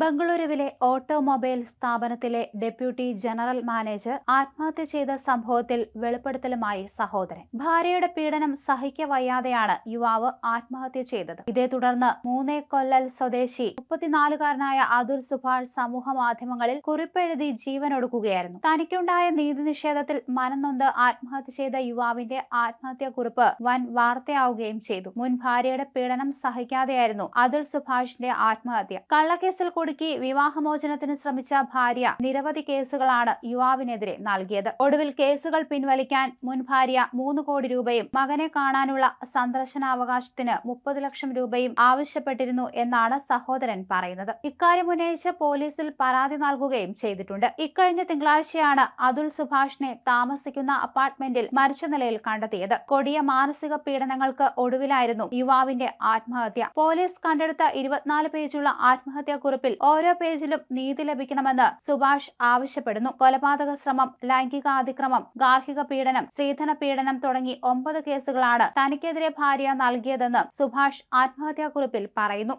ബംഗളൂരുവിലെ ഓട്ടോമൊബൈൽ സ്ഥാപനത്തിലെ deputy general manager ആത്മഹത്യ ചെയ്ത സംഭവത്തിൽ വെളിപ്പെടുത്തലുമായി സഹോദരൻ. ഭാര്യയുടെ പീഡനം സഹിക്കവയ്യാതെയാണ് യുവാവ് ആത്മഹത്യ ചെയ്തത്. ഇതേ തുടർന്ന് മൂന്നേകൊല്ലൽ സ്വദേശി 34-കാരനായ അതുൽ സുഭാഷ് സമൂഹ മാധ്യമങ്ങളിൽ കുറിപ്പെഴുതി ജീവനൊടുക്കുകയായിരുന്നു. തനിക്കുണ്ടായ നീതി നിഷേധത്തിൽ മനംനൊന്ത് ആത്മഹത്യ ചെയ്ത യുവാവിന്റെ ആത്മഹത്യാക്കുറിപ്പ് വൻ വാർത്തയാവുകയും ചെയ്തു. മുൻ ഭാര്യയുടെ പീഡനം സഹിക്കാതെയായിരുന്നു അതുൽ സുഭാഷിന്റെ ആത്മഹത്യ. കള്ളക്കേസിൽ കുടുക്കി വിവാഹമോചനത്തിന് ശ്രമിച്ച ഭാര്യ നിരവധി കേസുകളാണ് യുവാവിനെതിരെ നൽകിയത്. ഒടുവിൽ കേസുകൾ പിൻവലിക്കാൻ മുൻ ഭാര്യ 3 കോടി രൂപയും മകനെ കാണാനുള്ള സന്ദർശനാവകാശത്തിന് 30 ലക്ഷം രൂപയും ആവശ്യപ്പെട്ടിരുന്നു എന്നാണ് സഹോദരൻ പറയുന്നത്. ഇക്കാര്യം ഉന്നയിച്ച് പോലീസിൽ പരാതി നൽകുകയും ചെയ്തിട്ടുണ്ട്. ഇക്കഴിഞ്ഞ തിങ്കളാഴ്ചയാണ് അതുൽ സുഭാഷിനെ താമസിക്കുന്ന അപ്പാർട്ട്മെന്റിൽ മരിച്ച നിലയിൽ കണ്ടെത്തിയത്. കൊടിയ മാനസിക പീഡനങ്ങൾക്ക് ഒടുവിലായിരുന്നു യുവാവിന്റെ ആത്മഹത്യ. പോലീസ് കണ്ടെടുത്ത 24 പേജുള്ള ആത്മഹത്യാക്കുറിപ്പിൽ ഓരോ പേജിലും നീതി ലഭിക്കണമെന്ന് സുഭാഷ് ആവശ്യപ്പെടുന്നു. കൊലപാതക ശ്രമം, ലൈംഗിക അതിക്രമം, ഗാർഹിക പീഡനം, സ്ത്രീധന പീഡനം തുടങ്ങി 9 കേസുകളാണ് തനിക്കെതിരെ ഭാര്യ നൽകിയതെന്ന് സുഭാഷ് ആത്മഹത്യാക്കുറിപ്പിൽ പറയുന്നു.